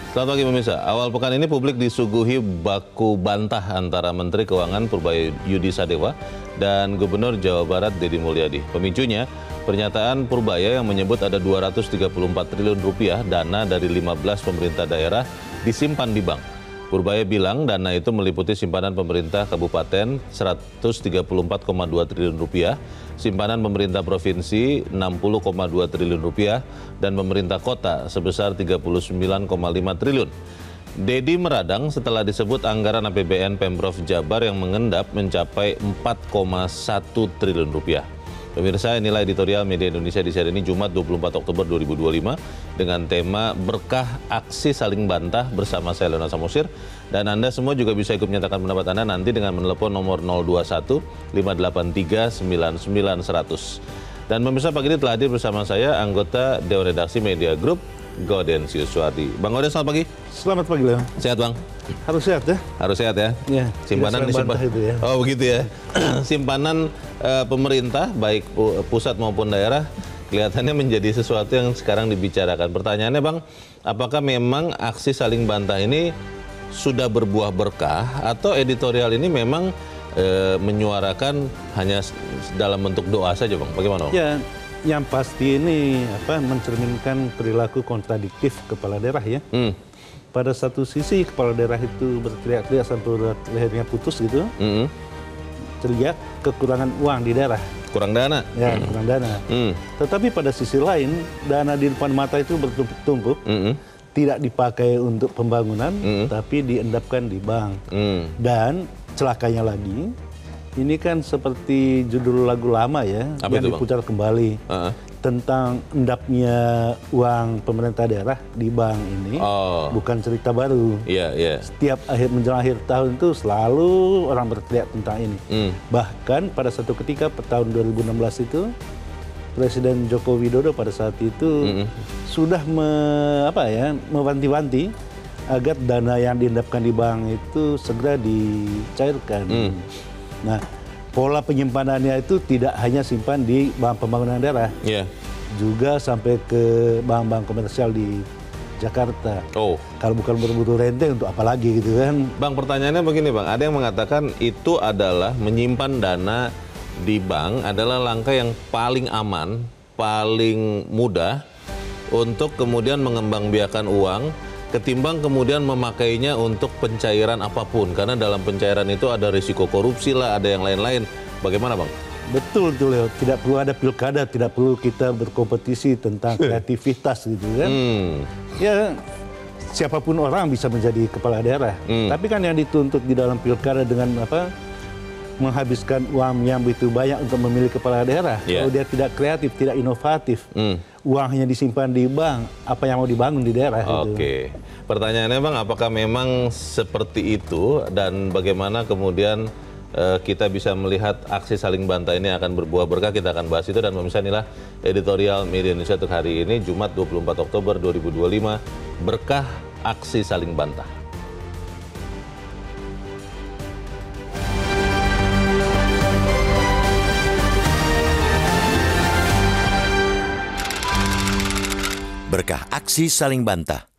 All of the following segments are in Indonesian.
Selamat pagi pemirsa. Awal pekan ini publik disuguhi baku bantah antara Menteri Keuangan Purbaya Yudi Sadewa dan Gubernur Jawa Barat Deddy Mulyadi. Pemicunya, pernyataan Purbaya yang menyebut ada 234 triliun rupiah dana dari 15 pemerintah daerah disimpan di bank. Purbaya bilang dana itu meliputi simpanan pemerintah kabupaten 134,2 triliun rupiah, simpanan pemerintah provinsi 60,2 triliun rupiah, dan pemerintah kota sebesar 39,5 triliun. Deddy meradang setelah disebut anggaran APBN Pemprov Jabar yang mengendap mencapai 4,1 triliun rupiah. Pemirsa, inilah editorial Media Indonesia di hari ini Jumat 24 Oktober 2025 dengan tema Berkah Aksi Saling Bantah bersama saya Leonard Samosir, dan Anda semua juga bisa ikut menyatakan pendapat Anda nanti dengan menelepon nomor 021 583 99 100. Dan pemirsa, pagi ini telah hadir bersama saya anggota Dewan Redaksi Media Group Gaudensius Suardi. Bang Gauden, selamat pagi. Selamat pagi, Leo. Sehat, Bang? Harus sehat ya? Harus sehat ya? Ya, simpanan disimpan itu ya. Oh begitu ya. Simpanan pemerintah baik pusat maupun daerah kelihatannya menjadi sesuatu yang sekarang dibicarakan. Pertanyaannya, Bang, apakah memang aksi saling bantah ini sudah berbuah berkah atau editorial ini memang menyuarakan hanya dalam bentuk doa saja, Bang? Bagaimana, Bang? Ya, yang pasti ini mencerminkan perilaku kontradiktif kepala daerah ya. Pada satu sisi kepala daerah itu berteriak-teriak sampai lehernya putus gitu. Teriak kekurangan uang di daerah. Kurang dana? Ya, kurang dana. Tetapi pada sisi lain, dana di depan mata itu bertumpuk-tumpuk. Tidak dipakai untuk pembangunan, tapi diendapkan di bank. Dan celakanya lagi, ini kan seperti judul lagu lama ya, apa yang itu, diputar kembali. Tentang endapnya uang pemerintah daerah di bank ini, bukan cerita baru. Setiap menjelang akhir tahun itu selalu orang berteriak tentang ini. Bahkan pada satu ketika tahun 2016 itu, Presiden Joko Widodo pada saat itu sudah mewanti-wanti agar dana yang diendapkan di bank itu segera dicairkan. Nah, pola penyimpanannya itu tidak hanya simpan di bank pembangunan daerah, juga sampai ke bank-bank komersial di Jakarta. Kalau bukan berburu rente untuk apa lagi gitu kan? Bang, pertanyaannya begini, Bang. Ada yang mengatakan itu adalah menyimpan dana di bank adalah langkah yang paling aman, paling mudah untuk kemudian mengembangbiakan uang ketimbang kemudian memakainya untuk pencairan apapun, karena dalam pencairan itu ada risiko korupsi lah, ada yang lain-lain. Bagaimana, Bang? Betul tuh, Leo. Tidak perlu ada pilkada, tidak perlu kita berkompetisi tentang kreativitas gitu kan. Ya, siapapun orang bisa menjadi kepala daerah. Tapi kan yang dituntut di dalam pilkada dengan menghabiskan uang yang begitu banyak untuk memilih kepala daerah. Kalau dia tidak kreatif, tidak inovatif, uangnya disimpan di bank, apa yang mau dibangun di daerah? Oke. Pertanyaannya, Bang, apakah memang seperti itu dan bagaimana kemudian kita bisa melihat aksi saling bantah ini akan berbuah berkah? Kita akan bahas itu, dan pemirsa, inilah editorial Media Indonesia untuk hari ini Jumat 24 Oktober 2025, Berkah Aksi Saling Bantah. Berkah aksi saling bantah.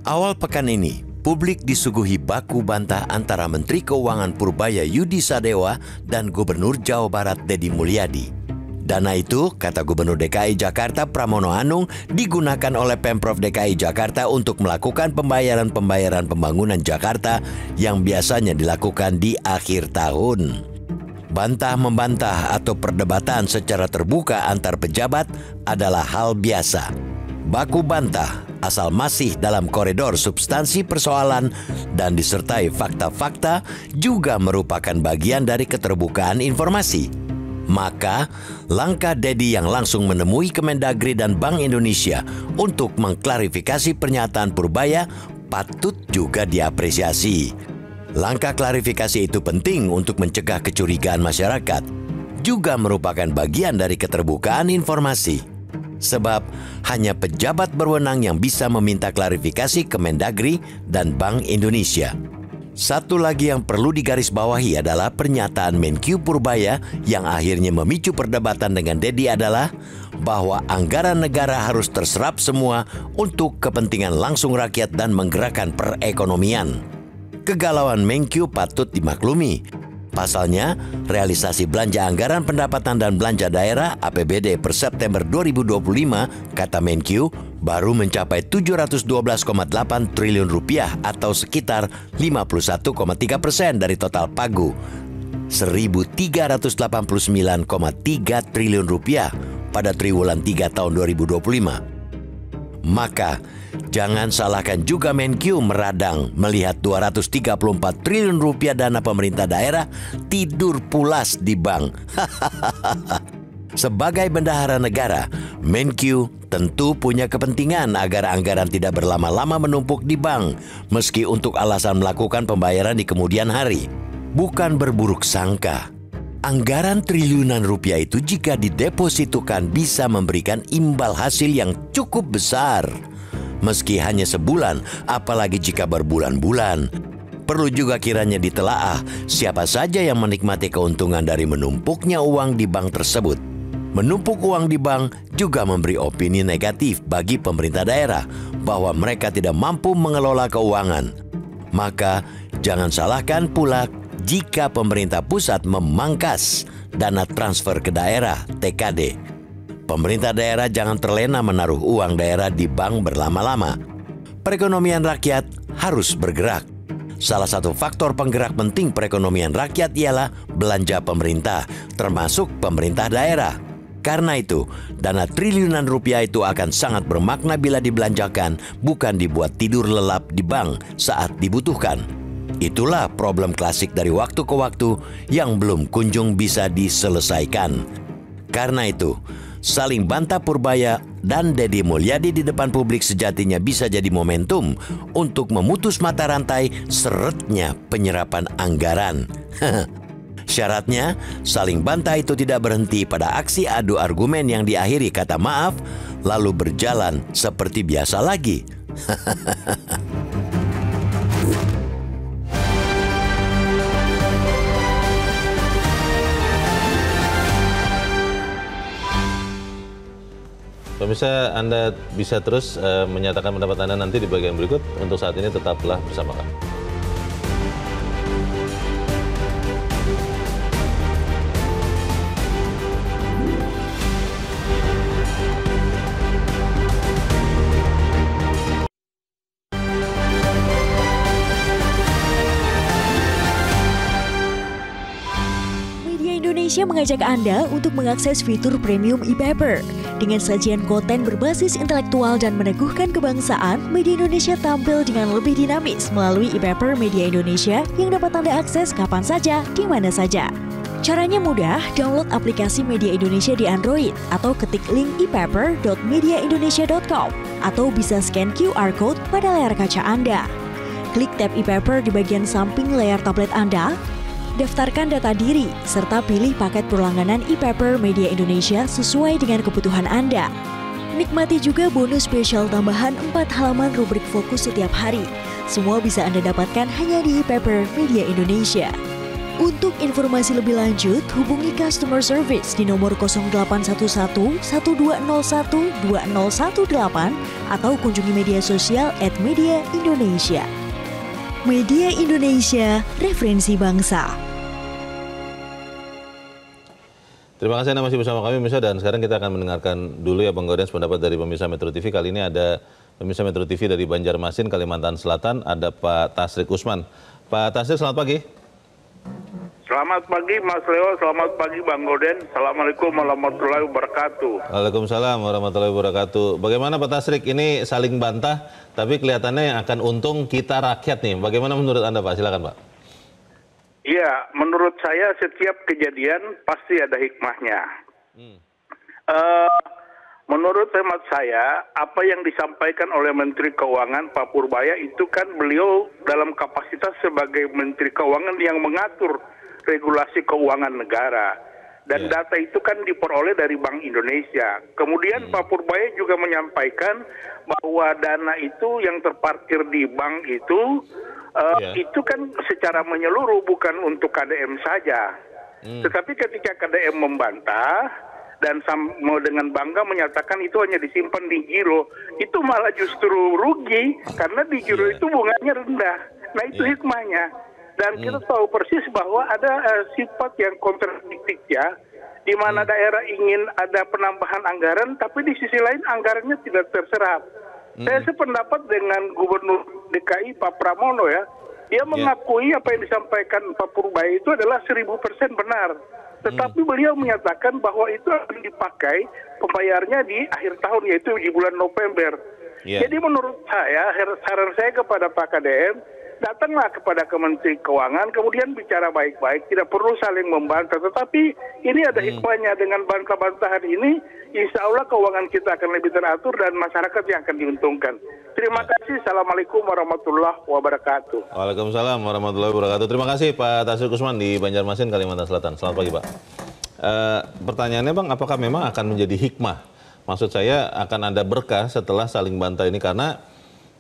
Awal pekan ini, publik disuguhi baku bantah antara Menteri Keuangan Purbaya Yudi Sadewa dan Gubernur Jawa Barat Deddy Mulyadi. Dana itu, kata Gubernur DKI Jakarta Pramono Anung, digunakan oleh Pemprov DKI Jakarta untuk melakukan pembayaran-pembayaran pembangunan Jakarta yang biasanya dilakukan di akhir tahun. Bantah-membantah atau perdebatan secara terbuka antar pejabat adalah hal biasa. Baku bantah asal masih dalam koridor substansi persoalan dan disertai fakta-fakta juga merupakan bagian dari keterbukaan informasi. Maka, langkah Deddy yang langsung menemui Kemendagri dan Bank Indonesia untuk mengklarifikasi pernyataan Purbaya patut juga diapresiasi. Langkah klarifikasi itu penting untuk mencegah kecurigaan masyarakat, juga merupakan bagian dari keterbukaan informasi. Sebab hanya pejabat berwenang yang bisa meminta klarifikasi ke Mendagri dan Bank Indonesia. Satu lagi yang perlu digarisbawahi adalah pernyataan Menkyu Purbaya yang akhirnya memicu perdebatan dengan Dedi adalah bahwa anggaran negara harus terserap semua untuk kepentingan langsung rakyat dan menggerakkan perekonomian. Kegalauan Menkyu patut dimaklumi. Pasalnya, realisasi belanja anggaran pendapatan dan belanja daerah APBD per September 2025, kata Menkyu, baru mencapai 712,8 triliun rupiah atau sekitar 51,3% dari total pagu, 1.389,3 triliun rupiah pada triwulan 3 tahun 2025. Maka, jangan salahkan juga Menkyu meradang melihat 234 triliun rupiah dana pemerintah daerah tidur pulas di bank. Sebagai bendahara negara, Menkyu tentu punya kepentingan agar anggaran tidak berlama-lama menumpuk di bank, meski untuk alasan melakukan pembayaran di kemudian hari. Bukan berburuk sangka. Anggaran triliunan rupiah itu jika didepositukan bisa memberikan imbal hasil yang cukup besar. Meski hanya sebulan, apalagi jika berbulan-bulan. Perlu juga kiranya ditelaah siapa saja yang menikmati keuntungan dari menumpuknya uang di bank tersebut. Menumpuk uang di bank juga memberi opini negatif bagi pemerintah daerah bahwa mereka tidak mampu mengelola keuangan. Maka jangan salahkan pula jika pemerintah pusat memangkas dana transfer ke daerah (TKD). Pemerintah daerah jangan terlena menaruh uang daerah di bank berlama-lama. Perekonomian rakyat harus bergerak. Salah satu faktor penggerak penting perekonomian rakyat ialah belanja pemerintah, termasuk pemerintah daerah. Karena itu, dana triliunan rupiah itu akan sangat bermakna bila dibelanjakan, bukan dibuat tidur lelap di bank saat dibutuhkan. Itulah problem klasik dari waktu ke waktu yang belum kunjung bisa diselesaikan. Karena itu, saling bantah Purbaya dan Dedi Mulyadi di depan publik sejatinya bisa jadi momentum untuk memutus mata rantai seretnya penyerapan anggaran. Syaratnya, saling bantah itu tidak berhenti pada aksi adu argumen yang diakhiri kata maaf, lalu berjalan seperti biasa lagi. Pemirsa, Anda bisa terus menyatakan pendapat Anda nanti di bagian berikut. Untuk saat ini tetaplah bersama kami. Indonesia mengajak Anda untuk mengakses fitur premium e-paper. Dengan sajian konten berbasis intelektual dan meneguhkan kebangsaan, Media Indonesia tampil dengan lebih dinamis melalui e-paper Media Indonesia yang dapat Anda akses kapan saja, di mana saja. Caranya mudah, download aplikasi Media Indonesia di Android atau ketik link epaper.mediaindonesia.com atau bisa scan QR code pada layar kaca Anda. Klik tab e-paper di bagian samping layar tablet Anda. Daftarkan data diri, serta pilih paket berlangganan e-paper Media Indonesia sesuai dengan kebutuhan Anda. Nikmati juga bonus spesial tambahan 4 halaman rubrik fokus setiap hari. Semua bisa Anda dapatkan hanya di e-paper Media Indonesia. Untuk informasi lebih lanjut, hubungi customer service di nomor 0811 1201 2018 atau kunjungi media sosial @Media Indonesia. Media Indonesia, referensi bangsa. Terima kasih Anda masih bersama kami pemirsa, dan sekarang kita akan mendengarkan dulu ya Bang Gaudens pendapat dari pemirsa Metro TV. Kali ini ada pemirsa Metro TV dari Banjarmasin, Kalimantan Selatan, ada Pak Tasrik Usman. Pak Tasrik, selamat pagi. Selamat pagi Mas Leo, selamat pagi Bang Gaudens. Assalamualaikum warahmatullahi wabarakatuh. Waalaikumsalam warahmatullahi wabarakatuh. Bagaimana Pak Tasrik, ini saling bantah, tapi kelihatannya yang akan untung kita rakyat nih. Bagaimana menurut Anda Pak? Silakan Pak. Iya, menurut saya setiap kejadian pasti ada hikmahnya. Menurut hemat saya, apa yang disampaikan oleh Menteri Keuangan Pak Purbaya itu kan beliau dalam kapasitas sebagai Menteri Keuangan yang mengatur regulasi keuangan negara. Dan data itu kan diperoleh dari Bank Indonesia. Kemudian Pak Purbaya Purbaya juga menyampaikan bahwa dana itu yang terparkir di bank itu itu kan secara menyeluruh, bukan untuk KDM saja. Tetapi ketika KDM membantah dan dengan bangga menyatakan itu hanya disimpan di giro, itu malah justru rugi karena di giro itu bunganya rendah. Nah itu hikmahnya. Dan kita tahu persis bahwa ada sifat yang kontradiktif ya, di mana daerah ingin ada penambahan anggaran, tapi di sisi lain anggarannya tidak terserap. Saya sependapat dengan Gubernur DKI Pak Pramono ya, dia mengakui apa yang disampaikan Pak Purbaya itu adalah 1000% benar. Tetapi beliau menyatakan bahwa itu akan dipakai pembayarnya di akhir tahun, yaitu di bulan November. Jadi menurut saya, saran saya kepada Pak KDM, datanglah kepada Kementerian Keuangan, kemudian bicara baik-baik, tidak perlu saling membantah. Tetapi ini ada hikmahnya, dengan bantah-bantahan ini, insya Allah keuangan kita akan lebih teratur dan masyarakat yang akan diuntungkan. Terima kasih. Assalamualaikum warahmatullahi wabarakatuh. Waalaikumsalam warahmatullahi wabarakatuh. Terima kasih Pak Tasrif Usman di Banjarmasin, Kalimantan Selatan. Selamat pagi Pak. Pertanyaannya Bang, apakah memang akan menjadi hikmah? Maksud saya akan ada berkah setelah saling bantah ini, karena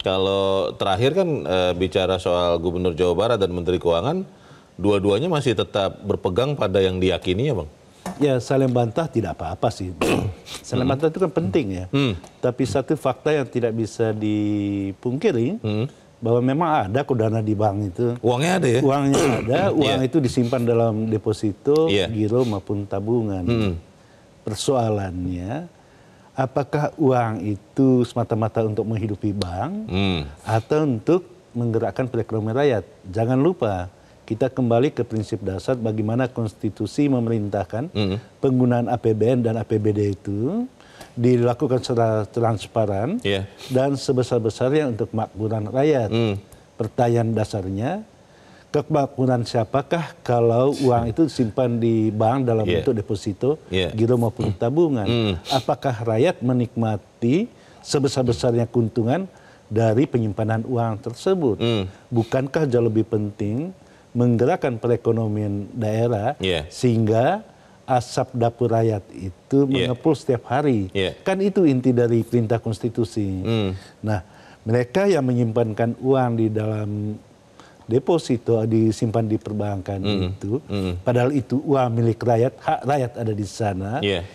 kalau terakhir kan bicara soal Gubernur Jawa Barat dan Menteri Keuangan, dua-duanya masih tetap berpegang pada yang diyakini ya Bang? Ya, saling bantah tidak apa-apa sih. Saling bantah itu kan penting ya. Tapi satu fakta yang tidak bisa dipungkiri, bahwa memang ada kok dana di bank itu. Uangnya ada ya? Uangnya ada, uang itu disimpan dalam deposito, giro maupun tabungan. Persoalannya, apakah uang itu semata-mata untuk menghidupi bank atau untuk menggerakkan perekonomian rakyat? Jangan lupa, kita kembali ke prinsip dasar bagaimana konstitusi memerintahkan penggunaan APBN dan APBD itu dilakukan secara transparan dan sebesar-besarnya untuk kemakmuran rakyat. Pertanyaan dasarnya, kemakmuran siapakah kalau uang itu disimpan di bank dalam bentuk deposito, giro maupun tabungan? Apakah rakyat menikmati sebesar-besarnya keuntungan dari penyimpanan uang tersebut? Bukankah jauh lebih penting menggerakkan perekonomian daerah sehingga asap dapur rakyat itu mengepul setiap hari? Kan itu inti dari perintah konstitusi. Nah, mereka yang menyimpankan uang di dalam deposito, disimpan di perbankan itu, padahal itu uang milik rakyat, hak rakyat ada di sana,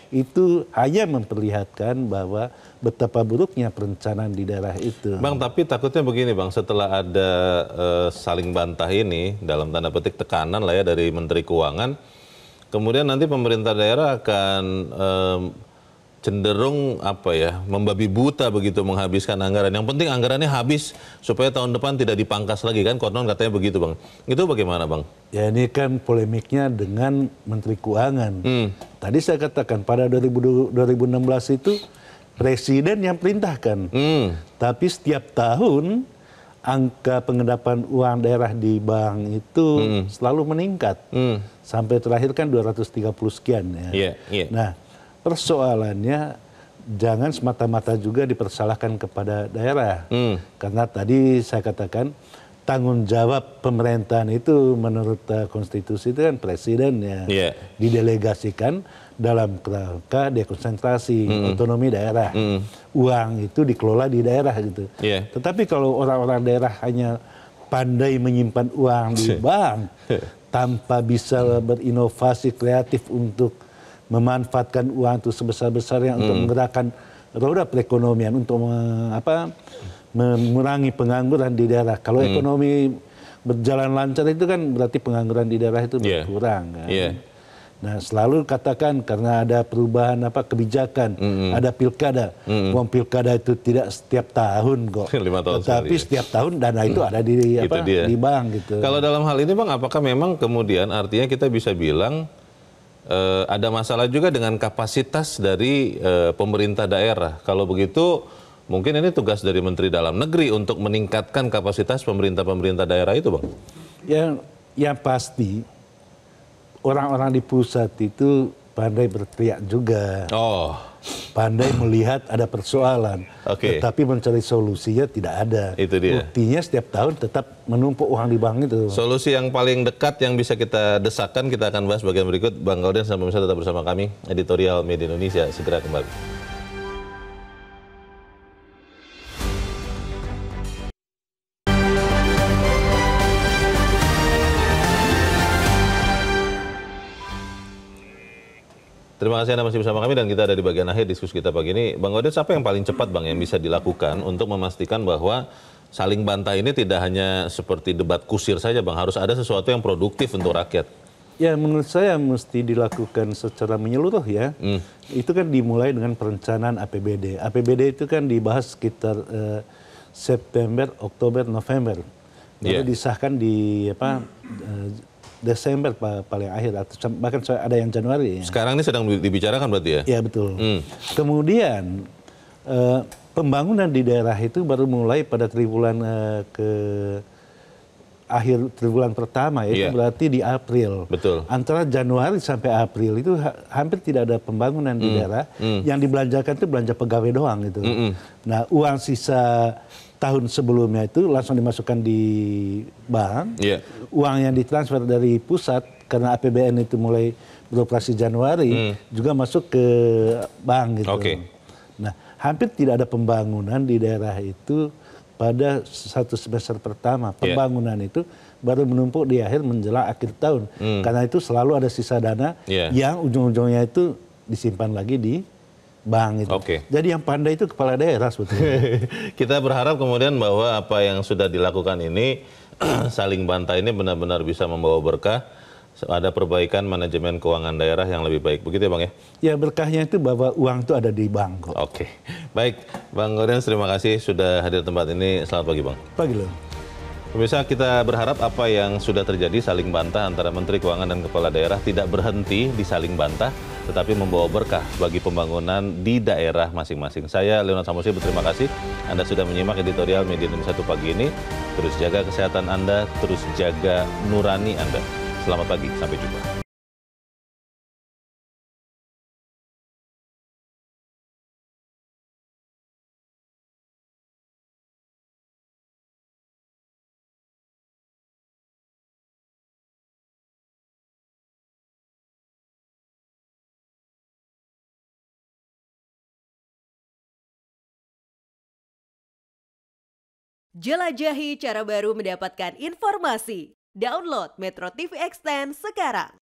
itu hanya memperlihatkan bahwa betapa buruknya perencanaan di daerah itu. Bang, tapi takutnya begini Bang, setelah ada saling bantah ini, dalam tanda petik tekanan lah ya dari Menteri Keuangan, kemudian nanti pemerintah daerah akan cenderung membabi buta begitu menghabiskan anggaran. Yang penting anggarannya habis supaya tahun depan tidak dipangkas lagi kan, konon katanya begitu Bang. Itu bagaimana Bang? Ya ini kan polemiknya dengan Menteri Keuangan. Tadi saya katakan pada 2016 itu Presiden yang perintahkan. Tapi setiap tahun angka pengendapan uang daerah di bank itu selalu meningkat. Sampai terakhir kan 230 sekian ya. Nah, persoalannya jangan semata-mata juga dipersalahkan kepada daerah. Karena tadi saya katakan tanggung jawab pemerintahan itu menurut konstitusi itu kan presiden ya. Didelegasikan dalam kerangka dekonsentrasi, otonomi daerah. Uang itu dikelola di daerah gitu. Tetapi kalau orang-orang daerah hanya pandai menyimpan uang di bank tanpa bisa berinovasi kreatif untuk memanfaatkan uang itu sebesar-besarnya untuk menggerakkan roda perekonomian, untuk mengurangi pengangguran di daerah. Kalau ekonomi berjalan lancar itu kan berarti pengangguran di daerah itu berkurang. Kan? Nah, selalu katakan karena ada perubahan kebijakan, ada pilkada. Uang pilkada itu tidak setiap tahun kok. 5 tahun tetapi sekali, setiap tahun dana itu ada di bank gitu. Kalau dalam hal ini Bang, apakah memang kemudian artinya kita bisa bilang ada masalah juga dengan kapasitas dari pemerintah daerah? Kalau begitu mungkin ini tugas dari Menteri Dalam Negeri untuk meningkatkan kapasitas pemerintah daerah itu Bang? Yang pasti orang-orang di pusat itu pandai berteriak juga. Pandai melihat ada persoalan, tetapi mencari solusinya tidak ada. Itu dia. Buktinya setiap tahun tetap menumpuk uang di bank itu. Solusi yang paling dekat yang bisa kita desakkan, kita akan bahas bagian berikut. Bang Gauden, sampai tetap bersama kami. Editorial Media Indonesia segera kembali. Terima kasih Anda masih bersama kami dan kita ada di bagian akhir diskusi kita pagi ini. Bang Odet, apa yang paling cepat Bang yang bisa dilakukan untuk memastikan bahwa saling bantah ini tidak hanya seperti debat kusir saja Bang, harus ada sesuatu yang produktif untuk rakyat? Ya, menurut saya mesti dilakukan secara menyeluruh ya. Itu kan dimulai dengan perencanaan APBD. APBD itu kan dibahas sekitar September, Oktober, November. Baru disahkan di Desember paling akhir, atau bahkan ada yang Januari. Ya. Sekarang ini sedang dibicarakan berarti ya? Ya betul. Kemudian pembangunan di daerah itu baru mulai pada triwulan akhir triwulan pertama, itu berarti di April. Betul. Antara Januari sampai April itu hampir tidak ada pembangunan di daerah. Yang dibelanjakan itu belanja pegawai doang gitu. Nah, uang sisa tahun sebelumnya itu langsung dimasukkan di bank. Uang yang ditransfer dari pusat karena APBN itu mulai beroperasi Januari juga masuk ke bank gitu. Nah, hampir tidak ada pembangunan di daerah itu pada satu semester pertama. Pembangunan itu baru menumpuk di akhir menjelang akhir tahun. Karena itu selalu ada sisa dana yang ujung-ujungnya itu disimpan lagi di bank itu. Jadi yang pandai itu kepala daerah sebetulnya. Kita berharap kemudian bahwa apa yang sudah dilakukan ini saling bantah ini benar-benar bisa membawa berkah. Ada perbaikan manajemen keuangan daerah yang lebih baik. Begitu ya Bang ya? Ya, berkahnya itu bahwa uang itu ada di bank kok. Baik, Bang Gaudens, terima kasih sudah hadir di tempat ini. Selamat pagi Bang. Pagi loh. Pemirsa, kita berharap apa yang sudah terjadi saling bantah antara Menteri Keuangan dan Kepala Daerah tidak berhenti di saling bantah, tetapi membawa berkah bagi pembangunan di daerah masing-masing. Saya Leonard Samusi berterima kasih Anda sudah menyimak editorial Media Indonesia 1 pagi ini. Terus jaga kesehatan Anda, terus jaga nurani Anda. Selamat pagi, sampai jumpa. Jelajahi cara baru mendapatkan informasi. Download Metro TV Extend sekarang.